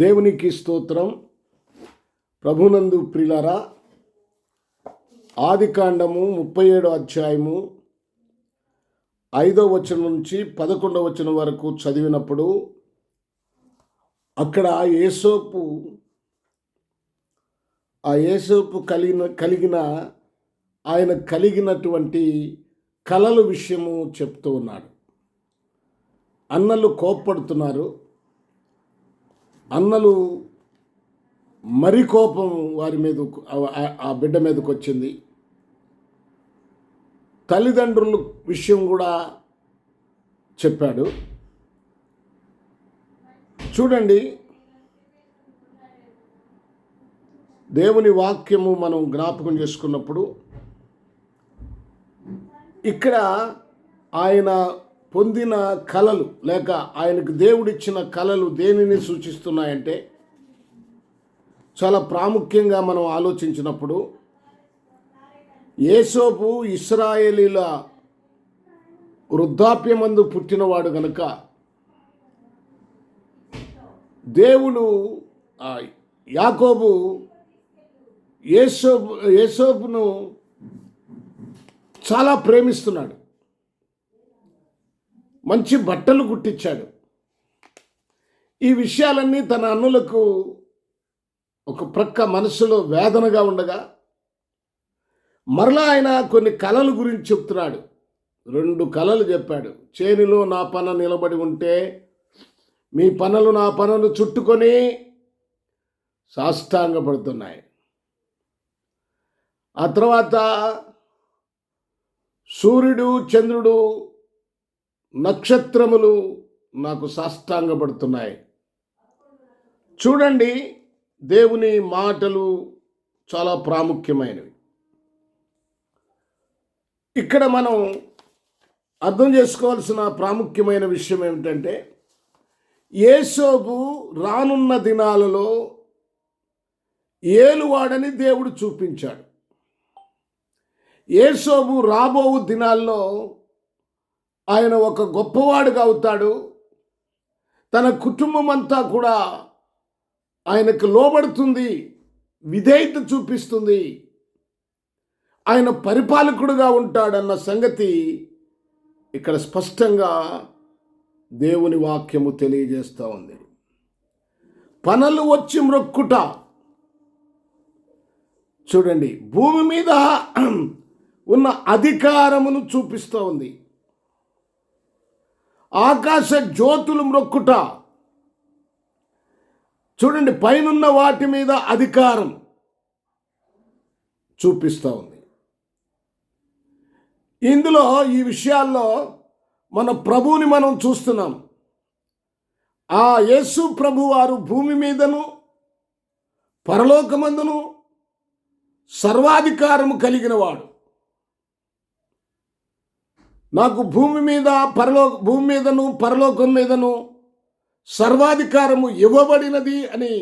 దేవునికి స్తోత్రం. ప్రభునందు ప్రియులారా, ఆదికాండము 37వ అధ్యాయము 5వ వచనం నుంచి 11వ వచనం వరకు చదివినప్పుడు అక్కడ యేసోపు కలిగినటువంటి కలల విషయము చెప్తూ ఉన్నాడు. అన్నలు కోప్పడుతున్నారు. అన్నలు మరి కోపం వారి మీద ఆ బిడ్డ మీదకి వచ్చింది. తల్లిదండ్రుల విషయం కూడా చెప్పాడు. చూడండి, దేవుని వాక్యము మనం జ్ఞాపకం చేసుకున్నప్పుడు ఇక్కడ ఆయన పొందిన కలలు లేక ఆయనకు దేవుడిచ్చిన కలలు దేనిని సూచిస్తున్నాయంటే, చాలా ప్రాముఖ్యంగా మనం ఆలోచించినప్పుడు యేసోపు ఇశ్రాయేలీల వృద్ధాప్యమందు పుట్టినవాడు గనుక దేవుడు యాకోబు యేసోపును చాలా ప్రేమిస్తున్నాడు. మంచి బట్టలు కుట్టించాడు. ఈ విషయాలన్నీ తన అన్నులకు ఒక ప్రక్క మనసులో వేదనగా ఉండగా మరలా ఆయన కొన్ని కలల గురించి చెప్తున్నాడు. 2 కలలు చెప్పాడు. చేనిలో నా పన నిలబడి ఉంటే మీ పనులు నా పనులు చుట్టుకొని సాష్టాంగపడుతున్నాయి. ఆ తర్వాత సూర్యుడు, చంద్రుడు, నక్షత్రములు నాకు సాష్టాంగపడుతున్నాయి. చూడండి, దేవుని మాటలు చాలా ప్రాముఖ్యమైనవి. ఇక్కడ మనం అర్థం చేసుకోవాల్సిన ప్రాముఖ్యమైన విషయం ఏమిటంటే, యేసోపు రానున్న దినాలలో ఏలువాడని దేవుడు చూపించాడు. యేసోపు రాబో దినాల్లో ఆయన ఒక గొప్పవాడుగా అవుతాడు. తన కుటుంబం అంతా కూడా ఆయనకు లోబడుతుంది, విధేయత చూపిస్తుంది, ఆయన పరిపాలకుడుగా ఉంటాడన్న సంగతి ఇక్కడ స్పష్టంగా దేవుని వాక్యము తెలియజేస్తూ ఉంది. పనులు వచ్చి మ్రొక్కుట. చూడండి, భూమి మీద ఉన్న అధికారమును చూపిస్తూ ఉంది. ఆకాశ జ్యోతులు మ్రొక్కుట. చూడండి, పైనున్న వాటి మీద అధికారం చూపిస్తూ ఉంది. ఇందులో ఈ విషయాల్లో మన ప్రభువుని మనం చూస్తున్నాం. ఆ యేసు ప్రభు వారు భూమి మీదను పరలోకమందును సర్వాధికారము కలిగిన వాడు. నాకు భూమి మీదను పరలోకం మీదను సర్వాధికారము ఇవ్వబడినది అని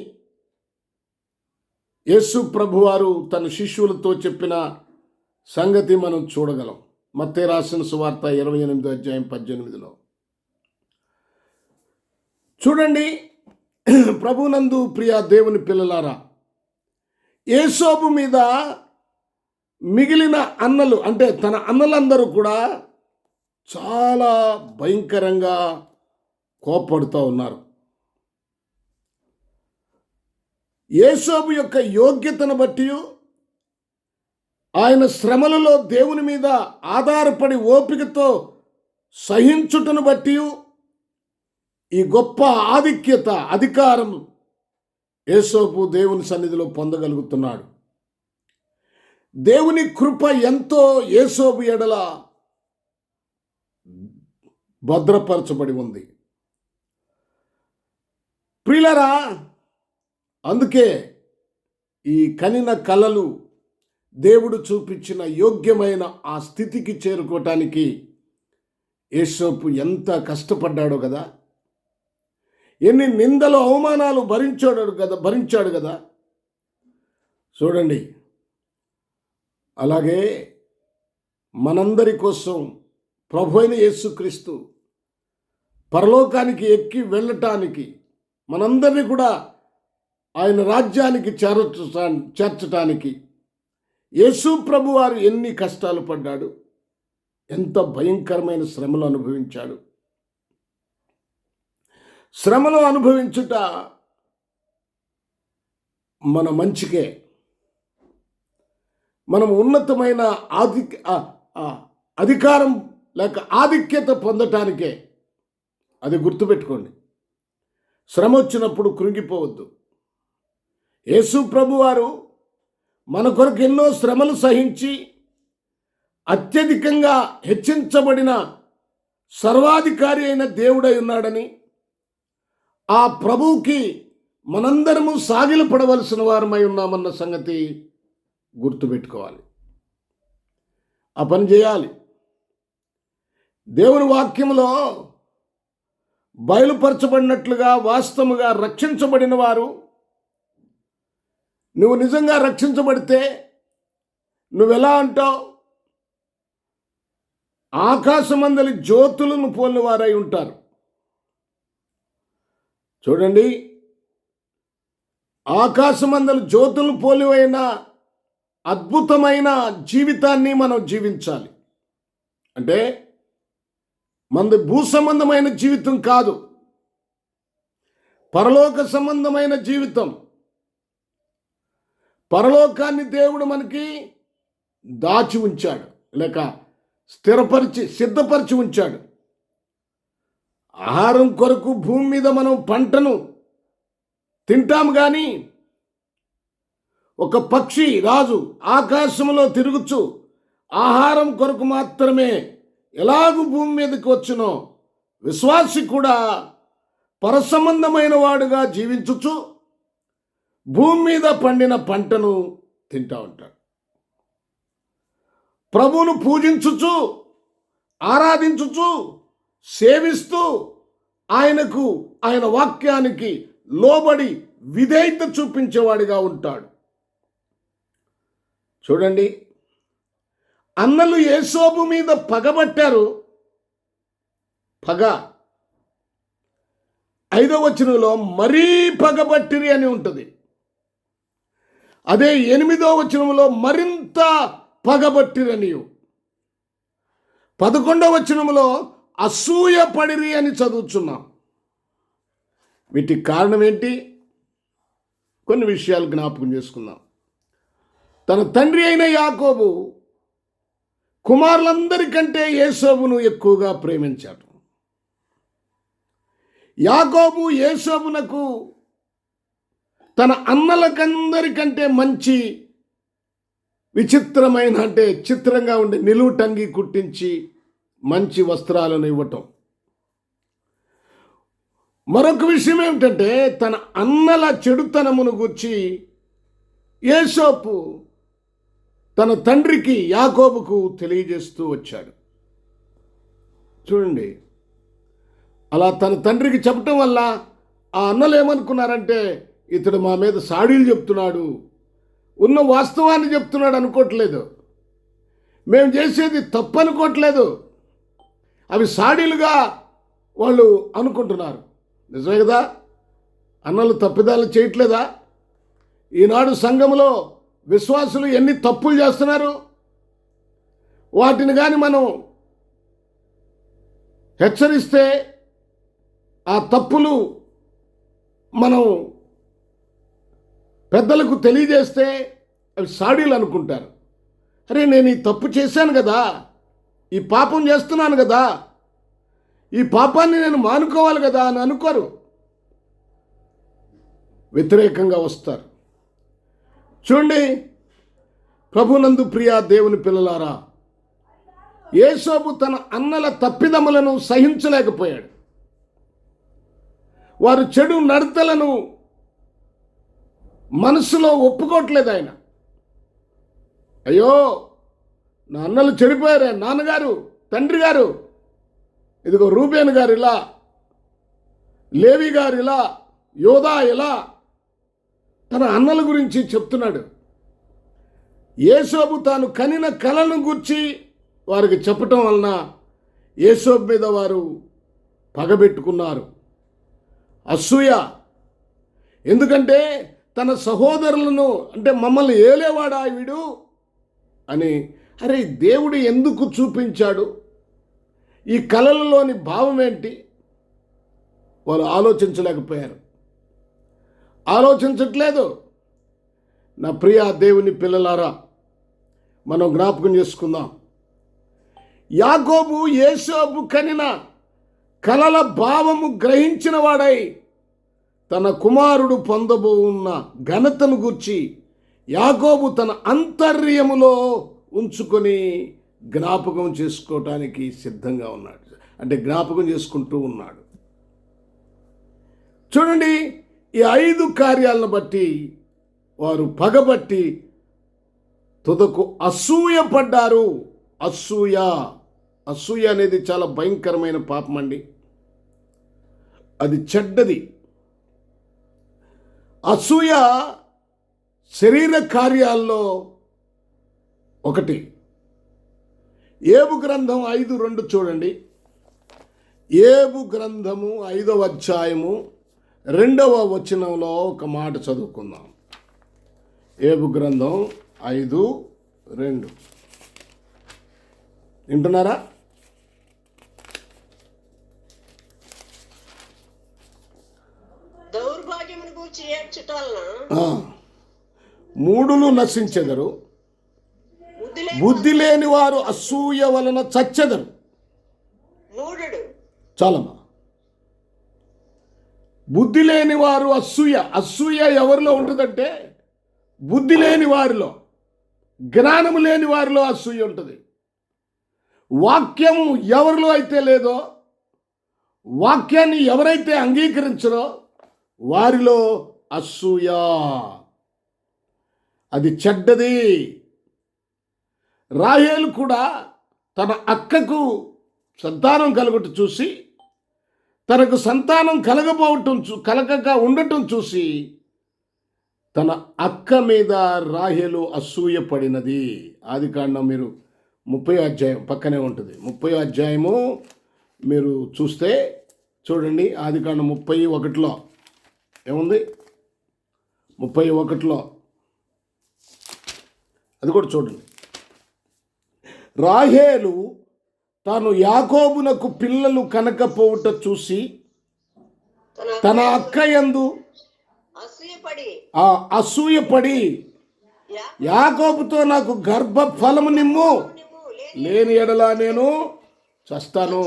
యేసు ప్రభువారు తన శిష్యులతో చెప్పిన సంగతి మనం చూడగలం. మత్తయి రాసిన సువార్త 28వ అధ్యాయం 18లో. చూడండి, ప్రభునందు ప్రియ దేవుని పిల్లలారా, యేసోపు మీద మిగిలిన అన్నలు అంటే తన అన్నలందరూ కూడా చాలా భయంకరంగా కోప్పడుతూ ఉన్నారు. యేసోపు యొక్క యోగ్యతను బట్టి, ఆయన శ్రమలలో దేవుని మీద ఆధారపడి ఓపికతో సహించుటను బట్టి ఈ గొప్ప అధికారం యేసోపు దేవుని సన్నిధిలో పొందగలుగుతున్నాడు. దేవుని కృప ఎంతో యేసోపు ఎడల భద్రపరచబడి ఉంది. ప్రియులారా, అందుకే ఈ కనిన కలలు దేవుడు చూపించిన యోగ్యమైన ఆ స్థితికి చేరుకోవటానికి యేసోపు ఎంత కష్టపడ్డాడో కదా. ఎన్ని నిందలు అవమానాలు భరించాడు కదా. చూడండి, అలాగే మనందరి కోసం ప్రభు అయిన యేసుక్రీస్తు పరలోకానికి ఎక్కి వెళ్ళటానికి మనందరినీ కూడా ఆయన రాజ్యానికి చేర్చటానికి యేసు ప్రభు వారు ఎన్ని కష్టాలు పడ్డాడు, ఎంత భయంకరమైన శ్రమలు అనుభవించాడు. శ్రమలు అనుభవించుట మన మంచికే, మనం ఉన్నతమైన అధికారం లేక ఆధిక్యత పొందటానికే. అది గుర్తుపెట్టుకోండి. శ్రమ వచ్చినప్పుడు కృంగిపోవద్దు. యేసు ప్రభు వారు మన కొరకు ఎన్నో శ్రమలు సహించి అత్యధికంగా హెచ్చించబడిన సర్వాధికారి అయిన దేవుడై ఉన్నాడని, ఆ ప్రభువుకి మనందరము సాగిల పడవలసిన వారమై ఉన్నామన్న సంగతి గుర్తుపెట్టుకోవాలి. ఆ పని చేయాలి. దేవుని వాక్యంలో బయలుపరచబడినట్లుగా వాస్తవముగా రక్షించబడిన వారు, నువ్వు నిజంగా రక్షించబడితే నువ్వెలా అంటావు? ఆకాశమందలి జ్యోతులను పోలిన వారై ఉంటారు. చూడండి, ఆకాశమందలి జ్యోతులను పోలివైన అద్భుతమైన జీవితాన్ని మనం జీవించాలి. అంటే మనది భూ సంబంధమైన జీవితం కాదు, పరలోక సంబంధమైన జీవితం. పరలోకాన్ని దేవుడు మనకి దాచి ఉంచాడు, లేక సిద్ధపరిచి ఉంచాడు. ఆహారం కొరకు భూమి మీద మనం పంటను తింటాం, కానీ ఒక పక్షి రాజు ఆకాశంలో తిరుగుచు ఆహారం కొరకు మాత్రమే ఎలాగూ భూమి మీదకి వచ్చునో, విశ్వాసి కూడా పరసంబంధమైన వాడుగా జీవించుచు భూమి మీద పండిన పంటను తింటా ఉంటాడు. ప్రభువును పూజించుచు, ఆరాధించుచు, సేవిస్తూ ఆయన వాక్యానికి లోబడి విధేయత చూపించేవాడిగా ఉంటాడు. చూడండి, అన్నలు యేసోబు మీద పగబట్టారు. పగ 5వ వచనంలో మరీ పగబట్టిరి అని ఉంటుంది. అదే 8వ వచనంలో మరింత పగబట్టిరని, 11వ వచనంలో అసూయ పడిరి అని చదువుతున్నాం. వీటికి కారణం ఏంటి? కొన్ని విషయాలు జ్ఞాపకం చేసుకుందాం. తన తండ్రి అయిన యాకోబు కుమారులందరికంటే యేసోబును ఎక్కువగా ప్రేమించాడు. యాకోబు యేసోబునకు తన అన్నలకందరికంటే మంచి విచిత్రమైన, అంటే చిత్రంగా ఉండే నిలువుటంగి కుట్టించి మంచి వస్త్రాలను ఇవ్వటం. మరొక విషయం ఏమిటంటే, తన అన్నల చెడుతనమును గూర్చి యేసోపు తన తండ్రికి యాకోబుకు తెలియజేస్తూ వచ్చాడు. చూడండి, అలా తన తండ్రికి చెప్పటం వల్ల ఆ అన్నలు ఏమనుకున్నారంటే, ఇతడు మా మీద సాడీలు చెప్తున్నాడు, ఉన్న వాస్తవాన్ని చెప్తున్నాడు అనుకోవట్లేదు, మేము చేసేది తప్పు అనుకోవట్లేదు, అవి సాడీలుగా వాళ్ళు అనుకుంటున్నారు. నిజమే కదా? అన్నలు తప్పిదాలు చేయట్లేదా? ఈనాడు సంఘంలో విశ్వాసులు ఎన్ని తప్పులు చేస్తున్నారు. వాటిని కానీ మనం హెచ్చరిస్తే, ఆ తప్పులు మనం పెద్దలకు తెలియజేస్తే అవి సాడీలు అనుకుంటారు. అరే, నేను ఈ తప్పు చేశాను కదా, ఈ పాపం చేస్తున్నాను కదా, ఈ పాపాన్ని నేను మానుకోవాలి కదా అని అనుకోరు, వ్యతిరేకంగా వస్తారు. చూడండి, ప్రభునందు ప్రియా దేవుని పిల్లలారా, యేసోబు తన అన్నల తప్పిదములను సహించలేకపోయాడు. వారు చెడు నడతలను మనసులో ఒప్పుకోవట్లేదు ఆయన. అయ్యో, నా అన్నలు చెడిపోయారే, నాన్నగారు, తండ్రి గారు, ఇదిగో రూబేను గారు ఇలా, లేవి గారు ఇలా, యోధా ఇలా, తన అన్నల గురించి చెప్తున్నాడు. యేసోబు తాను కనిన కలను గూర్చి వారికి చెప్పటం వలన యేసోబు మీద వారు పగబెట్టుకున్నారు. అసూయ. ఎందుకంటే తన సహోదరులను అంటే మమ్మల్ని ఏలేవాడా వీడు అని, అరే దేవుడు ఎందుకు చూపించాడు, ఈ కళలలోని భావం ఏంటి, వాళ్ళు ఆలోచించలేకపోయారు, ఆలోచించట్లేదు. నా ప్రియ దేవుని పిల్లలారా, మనం జ్ఞాపకం చేసుకుందాం. యాకోబు యేసోబు కనిన కలల భావము గ్రహించిన వాడై తన కుమారుడు పొందబోవున్న ఘనతను గూర్చి యాకోబు తన అంతర్యములో ఉంచుకొని జ్ఞాపకం చేసుకోవటానికి సిద్ధంగా ఉన్నాడు, అంటే జ్ఞాపకం చేసుకుంటూ ఉన్నాడు. చూడండి, ఈ 5 కార్యాలను బట్టి వారు పగబట్టి తుదకు అసూయపడ్డారు. అసూయ అనేది చాలా భయంకరమైన పాపం అండి, అది చెడ్డది. అసూయ శరీర కార్యాల్లో ఒకటి. ఏబు గ్రంథం 5:2 చూడండి. ఏబు గ్రంథము 5వ అధ్యాయము 2వ వచనంలో ఒక మాట చదువుకుందాం. ఏబు గ్రంథం 5:2 వింటున్నారా? దౌర్భాగ్యమును గూర్చి ఏడ్చుటల్న మూడులు నశించెదరు, బుద్ధి లేని వారు అసూయ వలన చచ్చెదరు. మూఢుడు చాలమ్మా. బుద్ధి లేని వారు అసూయ ఎవరిలో ఉంటుందంటే బుద్ధి లేని వారిలో, జ్ఞానము లేని వారిలో అసూయ ఉంటుంది. వాక్యము ఎవరిలో అయితే లేదో, వాక్యాన్ని ఎవరైతే అంగీకరించరో వారిలో అసూయ, అది చెడ్డది. రాహేలు కూడా తన అక్కకు సంతానం కలుగుట చూసి, తనకు సంతానం కలగక ఉండటం చూసి తన అక్క మీద రాహేలు అసూయ పడినది. ఆదికాండం మీరు 30వ అధ్యాయం పక్కనే ఉంటుంది. 30వ అధ్యాయము మీరు చూస్తే చూడండి. ఆదికాండం 31లో ఏముంది? 31లో అది కూడా చూడండి. రాహేలు తాను యాకోబునకు పిల్లలు కనకపోవుట చూసి తన అక్క యందు అసూయపడి యాకోబుతో నాకు గర్భ ఫలము నిమ్ము, లేని ఎడలా నేను చస్తాను.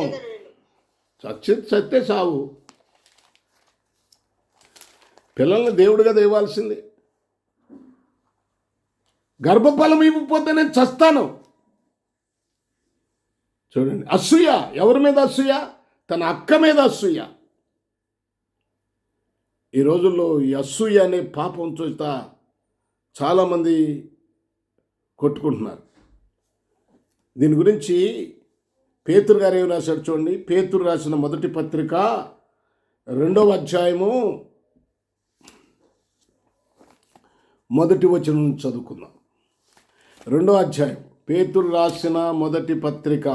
చస్తే సావు. పిల్లల్ని దేవుడిగా దేవాల్సింది. గర్భఫలం ఇవ్వకపోతే నేను చస్తాను. చూడండి, అసూయ. ఎవరి మీద అసూయ? తన అక్క మీద అసూయ. ఈ రోజుల్లో ఈ అసూయ అనే పాపం చూస్తా చాలామంది కొట్టుకుంటున్నారు. దీని గురించి పేతురు గారు ఏమి రాశాడు చూడండి. పేతురు రాసిన మొదటి పత్రిక 2వ అధ్యాయము 1వ వచనం చదువుకుందాం. 2వ అధ్యాయం, పేతురు రాసిన మొదటి పత్రిక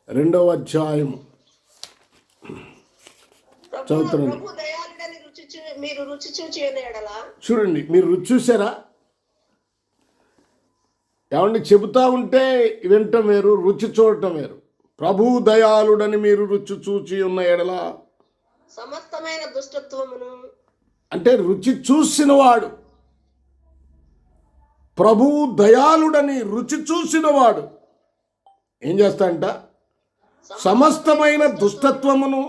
2వ అధ్యాయం చదువుతున్నాను. చూడండి, మీరు రుచి చూసారా? ఏమండి, చెబుతా ఉంటే వినటం వేరు, రుచి చూడటం వేరు. ప్రభువు దయాళుడని మీరు రుచి చూచి ఉన్న ఎడల సమస్తమైన దుష్టత్వమును, అంటే రుచి చూసినవాడు, ప్రభువు దయాళుడని రుచి చూసినవాడు ఏం చేస్తాడంట? సమస్తమైన దుష్టత్వమును,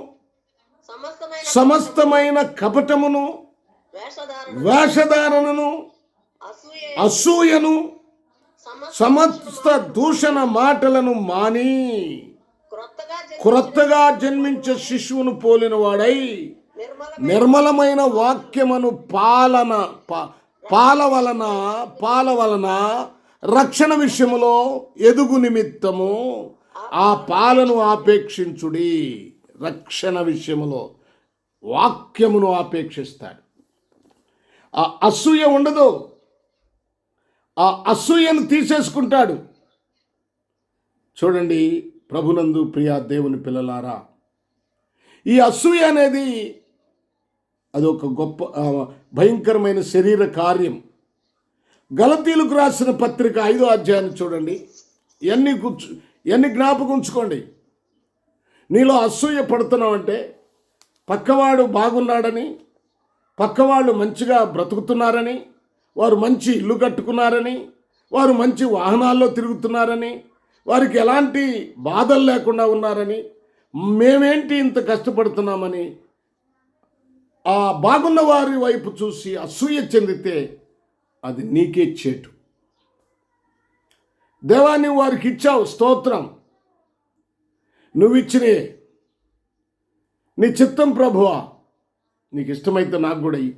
సమస్తమైన కపటమును, వేషధారణను, అసూయను, సమస్త దూషణ మాటలను మాని క్రొత్తగా జన్మించే శిశువును పోలిన వాడై నిర్మలమైన వాక్యమును పాల వలన రక్షణ విషయములో ఎదుగు నిమిత్తము ఆ పాలను ఆపేక్షించుడి. రక్షణ విషయములో వాక్యమును ఆపేక్షిస్తాడు. ఆ అసూయ ఉండదు, ఆ అసూయను తీసేసుకుంటాడు. చూడండి ప్రభునందు ప్రియా దేవుని పిల్లలారా, ఈ అసూయ అనేది అది ఒక గొప్ప భయంకరమైన శరీర కార్యం. గలతీలకు రాసిన పత్రిక 5వ అధ్యాయాన్ని చూడండి. ఇవన్నీ జ్ఞాపకం ఉంచుకోండి. నీలో అసూయ పడుతున్నావంటే పక్కవాడు బాగున్నాడని, పక్కవాళ్ళు మంచిగా బ్రతుకుతున్నారని, వారు మంచి ఇల్లు కట్టుకున్నారని, వారు మంచి వాహనాల్లో తిరుగుతున్నారని, వారికి ఎలాంటి బాధలు లేకుండా ఉన్నారని, మేమేంటి ఇంత కష్టపడుతున్నామని ఆ బాగున్న వారి వైపు చూసి అసూయ చెందితే అది నీకే చేటు. దేవాన్ని వారికి ఇచ్చావు, స్తోత్రం. నువ్విచ్చినే నీ చిత్తం ప్రభువా, నీకు ఇష్టమైతే నాకు కూడా ఇయ్యి.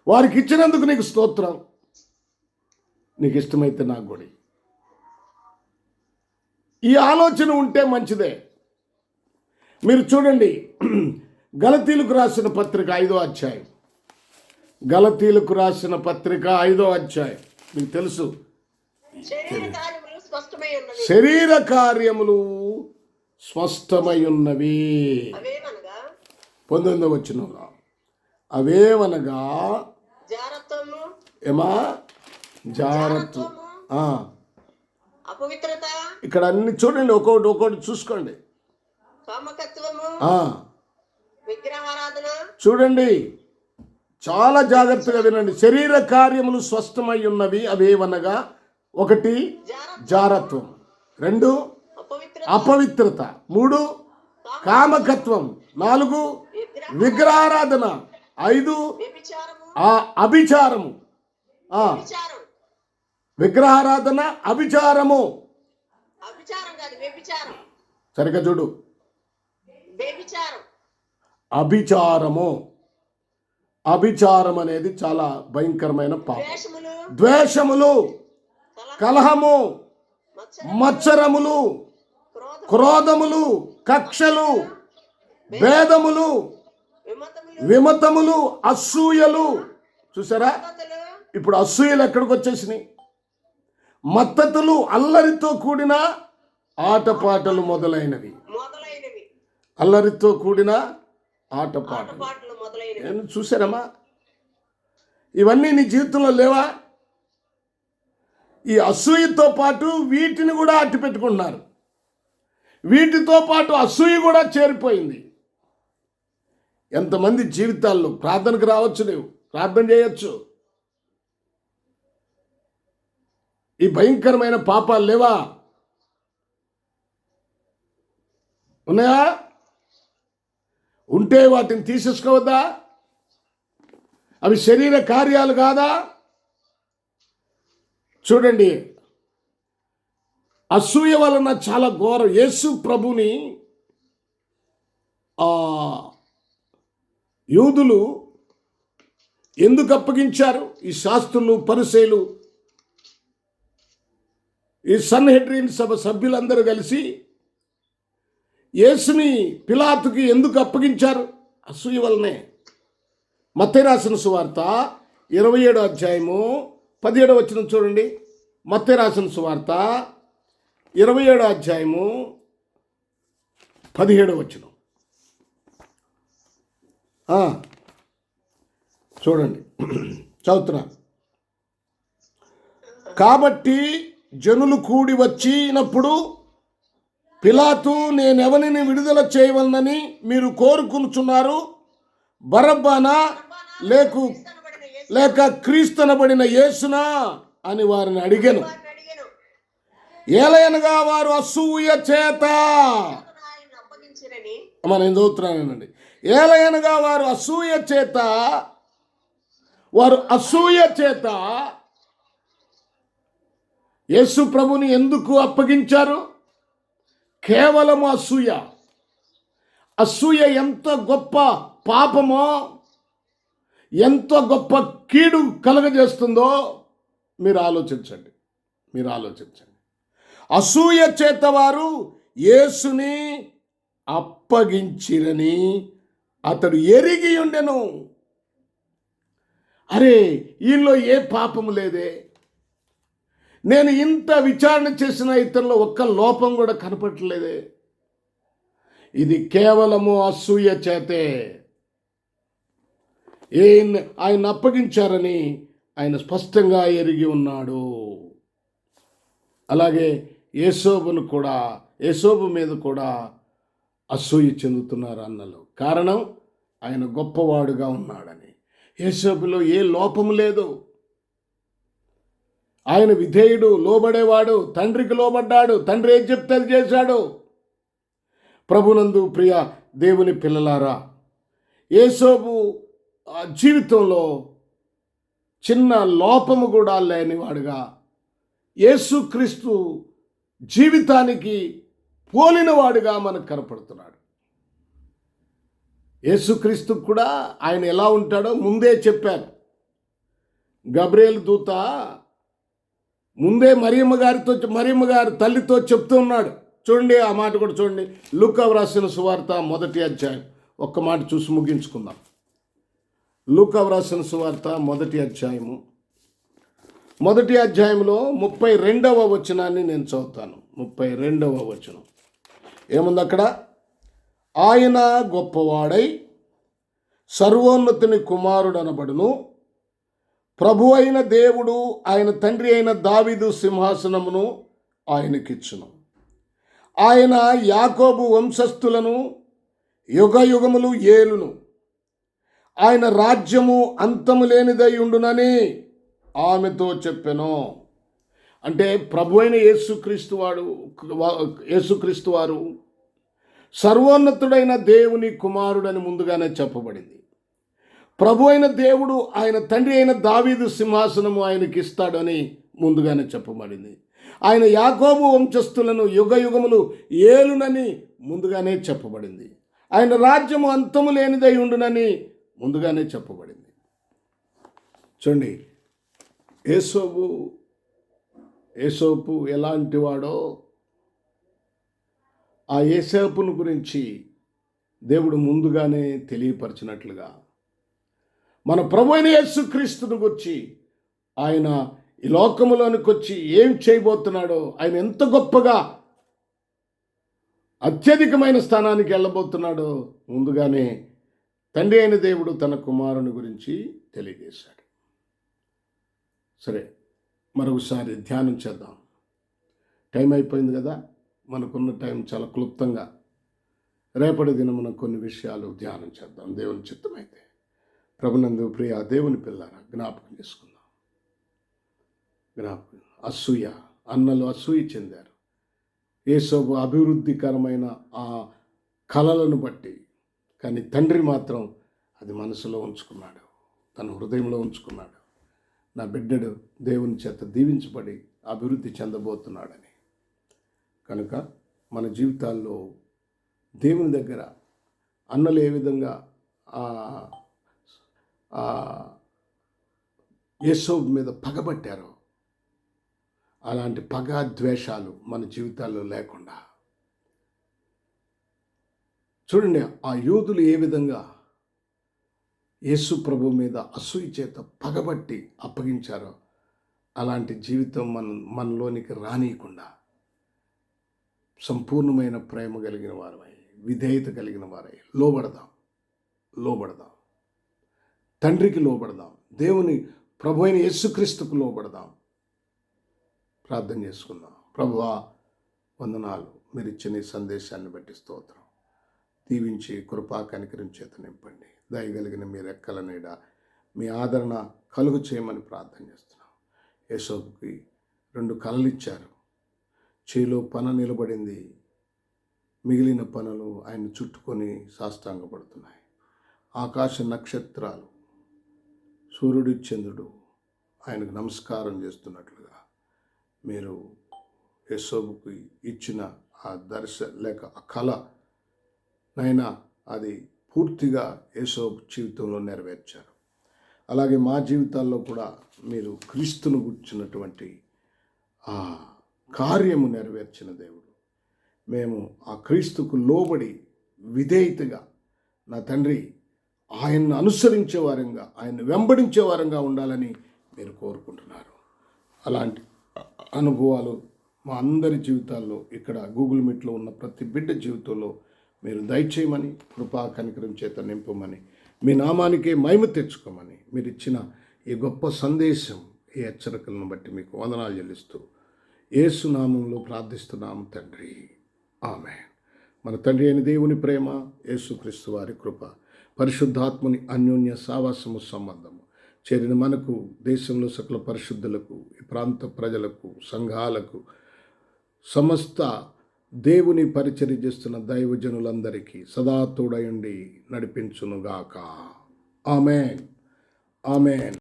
వారికి ఇచ్చినందుకు నీకు స్తోత్రం, నీకు ఇష్టమైతే నాకు కూడా ఇయ్యి. ఈ ఆలోచన ఉంటే మంచిదే. మీరు చూడండి, గలతీలకు రాసిన పత్రిక 5వ అధ్యాయం. గలతీలకు రాసిన పత్రిక 5వ అధ్యాయం. మీకు తెలుసు, శరీర కార్యములు స్పష్టమై ఉన్నవి. శరీర కార్యములు స్పష్టమై ఉన్నవి. అవేమనగా 19వ వచనంలో అవేమనగా జారత్వము, ఏమా జారత్వం. అపవిత్రత, ఇక్కడ అన్ని చూడండి, ఒక్కొక్కటి చూసుకోండి. కామకత్వము, విగ్రహారాధన. చూడండి, చాలా జాగ్రత్తగా వినండి. శరీర కార్యములు స్పష్టమై ఉన్నవి. అవేవనగా 1 జారత్వం, 2 అపవిత్రత, 3 కామకత్వం, 4 విగ్రహారాధన, 5 అభిచారము. విగ్రహారాధన, అభిచారము. సరిగ్గా చూడు, అభిచారము. అభిచారం అనేది చాలా భయంకరమైన పాపం. ద్వేషములు, కలహము, మత్సరములు, క్రోధములు, కక్షలు, భేదములు, విమతములు, అసూయలు. చూసారా, ఇప్పుడు అసూయలు ఎక్కడికి వచ్చేసినాయి? మత్తతులు, అల్లరితో కూడిన ఆటపాటలు మొదలైనవి. అల్లరితో కూడిన ఆటపాటలు చూసారమ్మా? ఇవన్నీ నీ జీవితంలో లేవా? ఈ అసూయతో పాటు వీటిని కూడా అట్టి పెట్టుకుంటున్నారు. వీటితో పాటు అసూయ కూడా చేరిపోయింది. ఎంతమంది జీవితాల్లో ప్రార్థనకు రావచ్చు, నువ్వు ప్రార్థన చేయొచ్చు, ఈ భయంకరమైన పాపాలు లేవా? ఉన్నాయా? ఉంటే వాటిని తీసేసుకోవద్దా? అవి శరీర కార్యాలు కాదా? చూడండి, అసూయ వలన చాలా ఘోరం. యేసు ప్రభుని యూదులు ఎందుకు అప్పగించారు? ఈ శాస్త్రులు, పరిసయ్యులు, ఈ సన్హెడ్రిన్ సభ సభ్యులందరూ కలిసి యేసుని పిలాతుకి ఎందుకు అప్పగించారు? అసూయ వలనే. మత్తయి రాసిన సువార్త 27వ అధ్యాయము 17వ వచనం చూడండి. మత్తయి రాసిన సువార్త 27వ అధ్యాయము 17వ వచనం చూడండి, చదువుతున్నా. కాబట్టి జనులు కూడి వచ్చినప్పుడు పిలాతు, నేనెవరిని విడుదల చేయవలనని మీరు కోరుకునుచున్నారు? బరబ్బనా లేక క్రీస్తనబడిన యేసునా అని వారిని అడిగాను. ఏలయనగా వారు అసూయ చేత, నేను చదువుతున్నానండి. ఏలయనగా వారు అసూయ చేత యేసు ప్రభుని ఎందుకు అప్పగించారు? కేవలము అసూయ. అసూయ ఎంత గొప్ప పాపమో, ఎంత గొప్ప కీడు కలగజేస్తుందో మీరు ఆలోచించండి. అసూయ చేత వారు యేసుని అప్పగించిరని అతడు ఎరిగి ఉండెను. అరే, వీళ్ళలో ఏ పాపము లేదే, నేను ఇంత విచారణ చేసిన ఇతరులో ఒక్క లోపం కూడా కనపడలేదే. ఇది కేవలము అసూయ చేతే. ఆయన అప్పగించారని ఆయన స్పష్టంగా ఎరిగి ఉన్నాడు. అలాగే యేసోబు మీద కూడా అసూయ చెందుతున్నారు అన్నలు. కారణం ఆయన గొప్పవాడుగా ఉన్నాడని. యేసోబులో ఏ లోపము లేదు. ఆయన విధేయుడు, లోబడేవాడు, తండ్రికి లోబడ్డాడు, తండ్రి ఏం చెప్తే అది చేశాడు. ప్రభునందు ప్రియ దేవుని పిల్లలారా, యేసోబు జీవితంలో చిన్న లోపము కూడా లేనివాడుగా యేసుక్రీస్తు జీవితానికి పోలినవాడుగా మనకు కనపడుతున్నాడు. యేసుక్రీస్తు కూడా ఆయన ఎలా ఉంటాడో ముందే చెప్పారు. గబ్రియేలు దూత ముందే మరియమ్మ గారి తల్లితో చెప్తూ ఉన్నాడు. చూడండి, ఆ మాట కూడా చూడండి. లూకా వ్రాసిన సువార్త 1వ అధ్యాయం. ఒక్క మాట చూసి ముగించుకుందాం. లూకా వ్రాసిన సువార్త 1వ అధ్యాయము. 1వ అధ్యాయంలో 32వ వచనాన్ని నేను చదువుతాను. 32వ వచనం ఏముంది అక్కడ? ఆయన గొప్పవాడై సర్వోన్నతుని కుమారుడనబడును. ప్రభు అయిన దేవుడు ఆయన తండ్రి అయిన దావీదు సింహాసనమును ఆయనకిచ్చును. ఆయన యాకోబు వంశస్థులను యుగయుగములు ఏలును. ఆయన రాజ్యము అంతము లేనిదై ఉండునని ఆమెతో చెప్పెను. అంటే ప్రభు అయిన యేసుక్రీస్తు వారు సర్వోన్నతుడైన దేవుని కుమారుడని ముందుగానే చెప్పబడింది. ప్రభు అయిన దేవుడు ఆయన తండ్రి అయిన దావీదు సింహాసనము ఆయనకి ఇస్తాడని ముందుగానే చెప్పబడింది. ఆయన యాకోబు వంశస్థులను యుగయుగములు ఏలునని ముందుగానే చెప్పబడింది. ఆయన రాజ్యము అంతము లేనిదై ఉండునని ముందుగానే చెప్పబడింది. చూడండి, యేసోపు ఎలాంటి వాడో ఆ యేసేపును గురించి దేవుడు ముందుగానే తెలియపరిచినట్లుగా మన ప్రభు అయిన యేసుక్రీస్తును గురించి ఆయన ఈ లోకములోనికి వచ్చి ఏం చేయబోతున్నాడో, ఆయన ఎంత గొప్పగా అత్యధికమైన స్థానానికి వెళ్ళబోతున్నాడో ముందుగానే తండ్రి అయిన దేవుడు తన కుమారుని గురించి తెలియజేశాడు. సరే, మరొకసారి ధ్యానం చేద్దాం. టైం అయిపోయింది కదా, మనకున్న టైం చాలా క్లుప్తంగా. రేపటి దినమున కొన్ని విషయాలు ధ్యానం చేద్దాం దేవుని చిత్తమైతే. ప్రభునందు ప్రియ దేవుని పిల్లారా, జ్ఞాపకం చేసుకుందాం. అన్నలు అసూయ చెందారు. యేసోబు అభివృద్ధికరమైన ఆ కలలను బట్టి. కానీ తండ్రి మాత్రం అది మనసులో ఉంచుకున్నాడు, తన హృదయంలో ఉంచుకున్నాడు. నా బిడ్డడు దేవుని చేత దీవించబడి అభివృద్ధి చెందబోతున్నాడని. కనుక మన జీవితాల్లో దేవుని దగ్గర అన్నలు ఏ విధంగా యేసోబు మీద పగబట్టారో అలాంటి పగ ద్వేషాలు మన జీవితాల్లో లేకుండా. చూడండి, ఆ యోధులు ఏ విధంగా యేసు ప్రభు మీద అసూయ చేత పగబట్టి అప్పగించారో అలాంటి జీవితం మనలోనికి రానియకుండా సంపూర్ణమైన ప్రేమ కలిగిన వారమై, విధేయత కలిగిన వారై లోబడదాం. తండ్రికి లోబడదాం. దేవుని ప్రభు అయిన యేసుక్రీస్తుకు లోబడదాం. ప్రార్థన చేసుకుందాం. ప్రభువా, వందనాలు. మీరు ఇచ్చిన ఈ సందేశాన్ని బట్టి స్తోత్రం. దీవించి కృపా కనికరం చేత నింపండి. దయగలిగిన మీ రెక్కల నీడ, మీ ఆదరణ కలుగు చేయమని ప్రార్థన చేస్తున్నాం. యేసోబుకి 2 కలలు ఇచ్చారు. చేలో పన నిలబడింది, మిగిలిన పనులు ఆయన చుట్టుకొని సాష్టాంగపడుతున్నాయి. ఆకాశ నక్షత్రాలు, సూర్యుడు చంద్రుడు ఆయనకు నమస్కారం చేస్తున్నట్లుగా మీరు యేసోబుకి ఇచ్చిన ఆ ఆ కళ నైనా అది పూర్తిగా యేసోబు జీవితంలో నెరవేర్చారు. అలాగే మా జీవితాల్లో కూడా మీరు క్రీస్తును గుర్చినటువంటి ఆ కార్యము నెరవేర్చిన దేవుడు. మేము ఆ క్రీస్తుకు లోబడి విధేయతగా, నా తండ్రి, ఆయన్ను అనుసరించే వారంగా, ఆయన్ని వెంబడించే వారంగా ఉండాలని మీరు కోరుకుంటున్నారు. అలాంటి అనుభవాలు మా అందరి జీవితాల్లో, ఇక్కడ గూగుల్ మీట్లో ఉన్న ప్రతి బిడ్డ జీవితంలో మీరు దయచేయమని, కృపా కనికరం చేత నింపమని, మీ నామానికే మహిమ తెచ్చుకోమని మీరు ఇచ్చిన ఈ గొప్ప సందేశం, ఈ హెచ్చరికలను బట్టి మీకు వందనాలు చెల్లిస్తూ యేసు నామంలో ప్రార్థిస్తున్నాము తండ్రి, ఆమేన్. మన తండ్రి అయిన దేవుని ప్రేమ, యేసుక్రీస్తు వారి కృప, పరిశుద్ధాత్ముని అన్యోన్య సావాసము సంబంధము చేరిన మనకు, దేశంలో సకల పరిశుద్ధులకు, ఈ ప్రాంత ప్రజలకు, సంఘాలకు, సమస్త దేవుని పరిచర్య చేస్తున్న దైవజనులందరికీ సదా తోడయుండి నడిపించునుగాక. ఆమేన్, ఆమేన్.